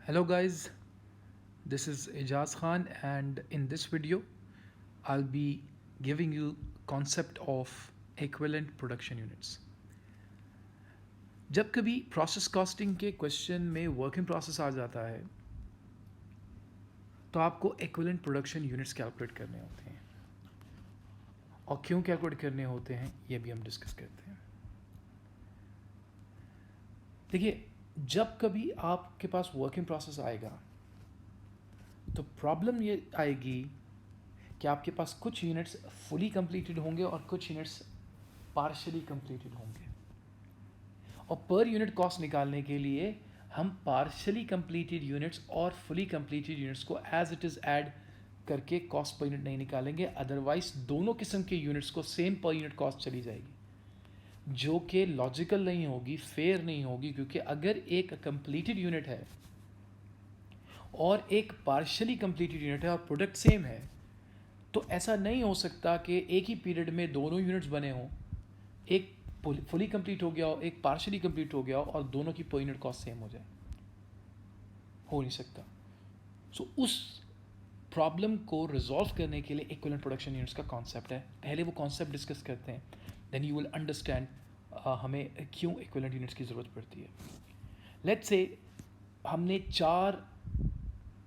Hello guys, this is Ijaz Khan and in this video I'll be giving you concept of equivalent production units. जब कभी process costing के question में work in process आ जाता है तो आपको equivalent production units calculate करने होते हैं और क्यों कैलकुलेट करने होते हैं ये भी हम डिस्कस करते हैं। देखिए, जब कभी आपके पास वर्क इन प्रोसेस आएगा तो प्रॉब्लम ये आएगी कि आपके पास कुछ यूनिट्स फुली कंप्लीटेड होंगे और कुछ यूनिट्स पार्शियली कंप्लीटेड होंगे और पर यूनिट कॉस्ट निकालने के लिए हम पार्शियली कंप्लीटेड यूनिट्स और फुली कंप्लीटेड यूनिट्स को एज इट इज़ ऐड करके कॉस्ट पर यूनिट नहीं निकालेंगे, अदरवाइज दोनों किस्म के यूनिट्स को सेम पर यूनिट कॉस्ट चली जाएगी जो कि लॉजिकल नहीं होगी, फेयर नहीं होगी। क्योंकि अगर एक कंप्लीटेड यूनिट है और एक पार्शियली कंप्लीटेड यूनिट है और प्रोडक्ट सेम है तो ऐसा नहीं हो सकता कि एक ही पीरियड में दोनों यूनिट्स बने हों, एक फुली कंप्लीट हो गया हो, एक पार्शियली कंप्लीट हो गया हो और दोनों की पर यूनिट कॉस्ट सेम हो जाए। हो नहीं सकता। सो उस प्रॉब्लम को रिजॉल्व करने के लिए इक्विवेलेंट प्रोडक्शन यूनिट्स का कॉन्सेप्ट है। पहले वो कॉन्सेप्ट डिस्कस करते हैं, देन यू विल अंडरस्टैंड हमें क्यों इक्विवेलेंट यूनिट्स की ज़रूरत पड़ती है। लेट्स से हमने 4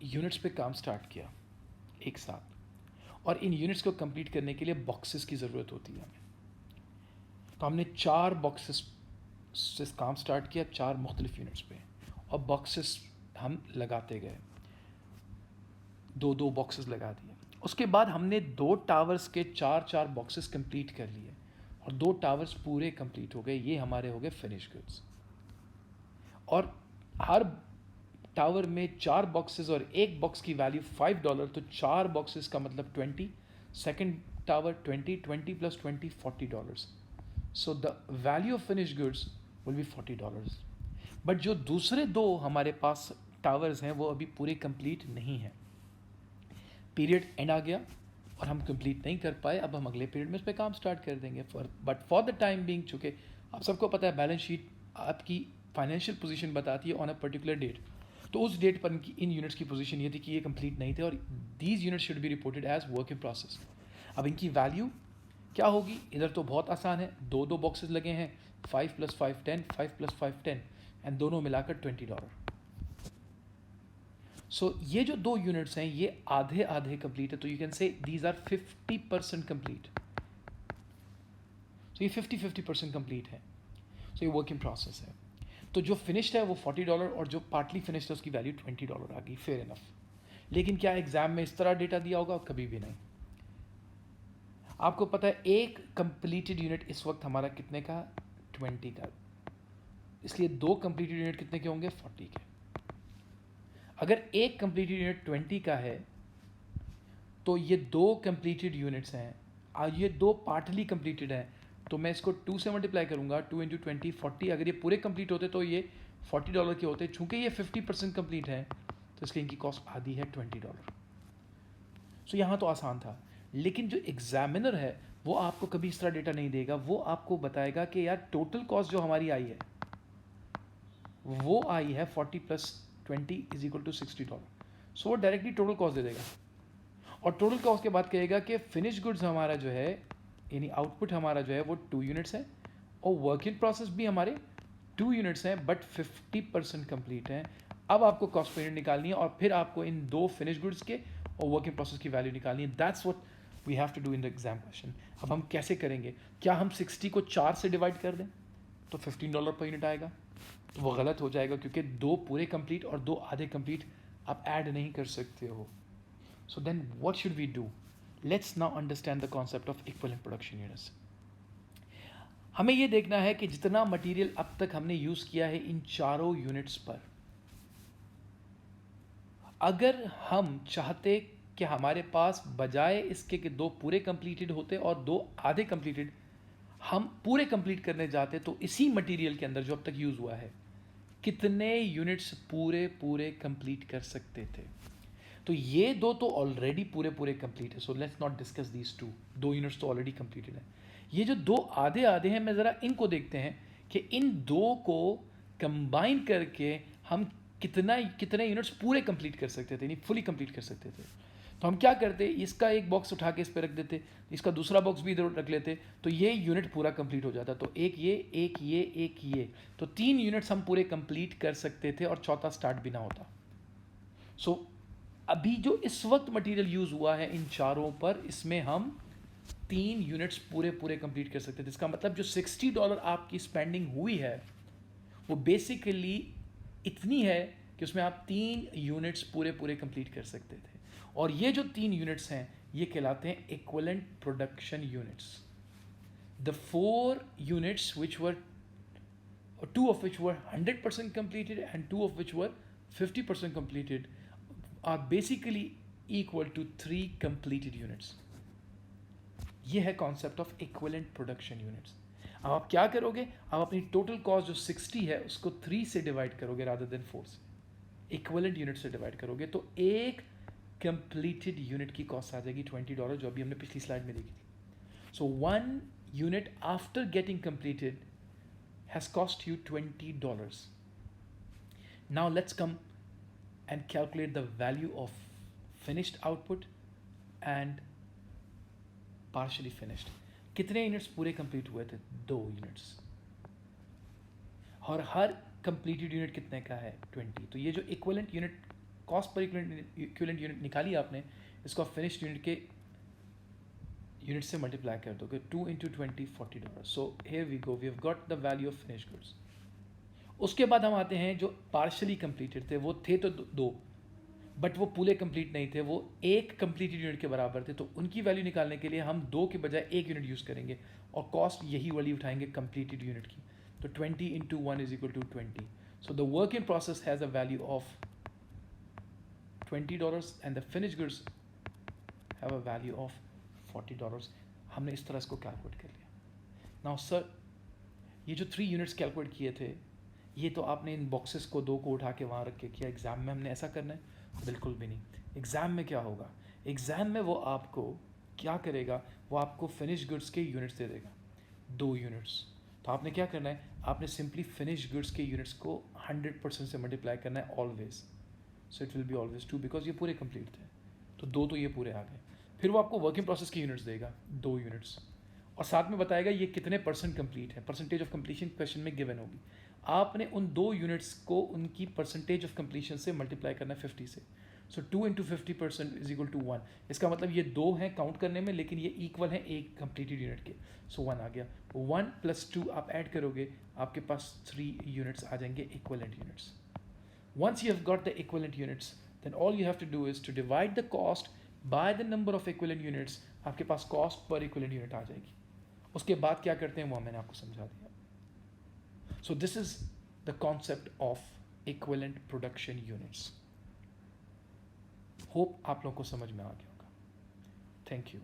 यूनिट्स पे काम स्टार्ट किया एक साथ और इन यूनिट्स को कंप्लीट करने के लिए बॉक्सेस की ज़रूरत होती है हमें। तो हमने 4 बॉक्सेस से काम स्टार्ट किया 4 मुख्तलिफ यूनिट्स पे और बॉक्सेस हम लगाते गए, 2-2 बॉक्सेस लगा दिए। उसके बाद हमने 2 टावर्स के 4-4 बॉक्सेस कंप्लीट कर लिए और 2 टावर्स पूरे कंप्लीट हो गए। ये हमारे हो गए फिनिश गुड्स। और हर टावर में 4 बॉक्सेस और एक बॉक्स की वैल्यू $5, तो 4 बॉक्सेस का मतलब 20, second tower 20 plus 20 $40। So the value of finish goods will be $40। But जो दूसरे 2 हमारे पास टावर्स हैं वो अभी पूरे कंप्लीट नहीं हैं। पीरियड एंड आ गया और हम कंप्लीट नहीं कर पाए। अब हम अगले पीरियड में इस पर काम स्टार्ट कर देंगे। But for the time being, चूँकि आप सबको पता है बैलेंस शीट आपकी फाइनेंशियल पोजीशन बताती है ऑन अ पर्टिकुलर डेट, तो उस डेट पर इन यूनिट्स की पोजीशन ये थी कि ये कंप्लीट नहीं थे और these units should be reported as work in process. अब इनकी वैल्यू क्या होगी? इधर तो बहुत आसान है, 2-2 बॉक्सेस लगे हैं, 5 + 5 10, 5 + 5 10 एंड दोनों मिलाकर $20। सो ये जो 2 यूनिट्स हैं ये आधे आधे कंप्लीट है, तो you can say these are 50% complete. So ये 50-50% कंप्लीट है। सो ये वर्क इन प्रोसेस है। तो जो फिनिश्ड है वो $40 और जो पार्टली फिनिश्ड है उसकी वैल्यू $20 आ गई। Fair enough. लेकिन क्या एग्जाम में इस तरह डेटा दिया होगा? कभी भी नहीं। आपको पता है एक कंप्लीटेड यूनिट इस वक्त हमारा कितने का? 20 का। इसलिए 2 कंप्लीटेड यूनिट कितने के होंगे? 40 के। अगर एक कंप्लीटेड यूनिट 20 का है तो ये 2 कंप्लीटेड यूनिट्स हैं और ये 2 पार्टली कंप्लीटेड हैं, तो मैं इसको 2 से मल्टीप्लाई करूंगा, 2 × 20 40। अगर ये पूरे कंप्लीट होते तो ये $40 के होते। चूंकि ये 50% कंप्लीट है तो इसलिए इनकी कॉस्ट आधी है $20। सो यहाँ तो आसान था। लेकिन जो एग्जामिनर है वो आपको कभी इस तरह डेटा नहीं देगा। वो आपको बताएगा कि यार टोटल कॉस्ट जो हमारी आई है वो आई है 40 + 20 = $60। सो वो डायरेक्टली टोटल कॉस्ट दे देगा और टोटल कॉस्ट के बाद कहेगा कि फिनिश गुड्स हमारा जो है, यानी आउटपुट हमारा जो है वो 2 यूनिट्स है और वर्क इन प्रोसेस भी हमारे 2 यूनिट्स हैं बट 50% कंप्लीट हैं। अब आपको कॉस्ट पर यूनिट निकालनी है और फिर आपको इन 2 फिनिश गुड्स के और वर्क इन प्रोसेस की वैल्यू निकालनी है। That's what we have to do in the exam question. अब हम कैसे करेंगे? क्या हम 60 को 4 से डिवाइड कर दें तो $15 पर यूनिट आएगा? तो वो गलत हो जाएगा क्योंकि 2 पूरे कंप्लीट और 2 आधे कंप्लीट आप ऐड नहीं कर सकते हो। So then what should we do? Let's now understand the concept of equivalent production units. हमें ये देखना है कि जितना मटेरियल अब तक हमने यूज़ किया है इन चारों यूनिट्स पर, अगर हम चाहते कि हमारे पास बजाय इसके कि 2 पूरे कंप्लीटेड होते और 2 आधे कंप्लीटेड, हम पूरे कंप्लीट करने जाते तो इसी मटेरियल के अंदर जो अब तक यूज़ हुआ है कितने यूनिट्स पूरे कंप्लीट कर सकते थे। तो ये 2 तो ऑलरेडी पूरे कंप्लीट है। So let's not discuss these 2 units तो ऑलरेडी कंप्लीटेड है। ये जो 2 आधे आधे हैं, मैं ज़रा इनको देखते हैं कि इन 2 को कंबाइन करके हम कितने यूनिट्स पूरे कंप्लीट कर सकते थे, यानी फुली कंप्लीट कर सकते थे। तो हम क्या करते, इसका एक बॉक्स उठा के इस पर रख देते, इसका दूसरा बॉक्स भी इधर रख लेते, तो ये यूनिट पूरा कंप्लीट हो जाता। तो एक ये, एक ये, एक ये, तो 3 यूनिट्स हम पूरे कंप्लीट कर सकते थे और चौथा स्टार्ट भी ना होता। सो अभी जो इस वक्त मटेरियल यूज़ हुआ है इन चारों पर, इसमें हम 3 यूनिट्स पूरे पूरे कंप्लीट कर सकते थे। इसका मतलब जो $60 आपकी स्पेंडिंग हुई है वो बेसिकली इतनी है कि उसमें आप 3 यूनिट्स पूरे पूरे कंप्लीट कर सकते थे। और ये जो 3 यूनिट्स हैं ये कहलाते हैं equivalent production units. The 4 units which were 2 of which were 100% completed and 2 of which were 50% completed are basically equal to 3 completed units. ये है concept of equivalent production units. अब आप क्या करोगे, आप अपनी टोटल कॉस्ट जो 60 है उसको 3 से डिवाइड करोगे रादर देन 4 से, इक्विवेलेंट यूनिट से डिवाइड करोगे, तो एक कंप्लीटेड यूनिट की कॉस्ट आ जाएगी $20, जो अभी हमने पिछली स्लाइड में देखी थी। सो 1 unit after getting completed has cost you $20. Now let's come and calculate the value of finished output and partially finished. कितने यूनिट्स पूरे कंप्लीट हुए थे? 2 यूनिट्स। और हर कंप्लीटेड यूनिट कितने का है? 20। तो ये जो इक्विवेलेंट यूनिट, कॉस्ट पर इक्विवेलेंट यूनिट निकाली आपने, इसको फिनिश्ड यूनिट के यूनिट से मल्टीप्लाई कर दोगे। 2 into 20 $40। So here we go, we have got the value of finish goods. उसके बाद हम आते हैं जो पार्शली कंप्लीटेड थे, वो थे तो 2, बट वो पूरे कंप्लीट नहीं थे, वो एक कंप्लीटेड यूनिट के बराबर थे। तो उनकी वैल्यू निकालने के लिए हम 2 के बजाय 1 यूनिट यूज़ करेंगे और कॉस्ट यही वाली उठाएंगे कंप्लीटेड यूनिट की। तो 20 into 1 is equal to 20। So the work in process has a value of $20 and the finish goods have a value of $40। हमने इस तरह इसको कैलकुलेट कर लिया। नाउ सर, ये जो 3 यूनिट्स कैलकुलेट किए थे, ये तो आपने इन बॉक्सेस को 2 को उठा के वहाँ रख के किया। एग्ज़ाम में हमने ऐसा करना है? बिल्कुल भी नहीं। एग्ज़ाम में क्या होगा, एग्ज़ाम में वो आपको क्या करेगा, वो आपको फिनिश गुड्स के यूनिट्स दे देगा, 2 यूनिट्स। तो आपने क्या करना है, आपने सिंपली फिनिश गुड्स के यूनिट्स को 100% से मल्टीप्लाई करना है always. So it will be always 2, because ये पूरे कंप्लीट थे, तो 2 तो ये पूरे आ गए। फिर वो आपको वर्किंग प्रोसेस के यूनिट्स देगा, 2 यूनिट्स, और साथ में बताएगा ये कितने परसेंट कंप्लीट है। परसेंटेज ऑफ कंप्लीशन क्वेश्चन में गिवन होगी। आपने उन 2 यूनिट्स को उनकी परसेंटेज ऑफ कंप्लीशन से मल्टीप्लाई करना है 50 से। सो 2 into 50% इज इक्वल टू 1। इसका मतलब ये 2 हैं काउंट करने में, लेकिन ये इक्वल है एक कंप्लीटेड यूनिट के। सो 1 आ गया। 1 + 2 आप ऐड करोगे, आपके पास 3 यूनिट्स आ जाएंगे, equivalent units. Once you have got the equivalent units, then all you have to do is to divide the cost by the number of equivalent units। आपके पास cost पर equivalent unit आ जाएगी। उसके बाद क्या करते हैं वो मैंने आपको समझा दिया। So this is the concept of equivalent production units. Hope आप लोगों को समझ में आ गया होगा। Thank you.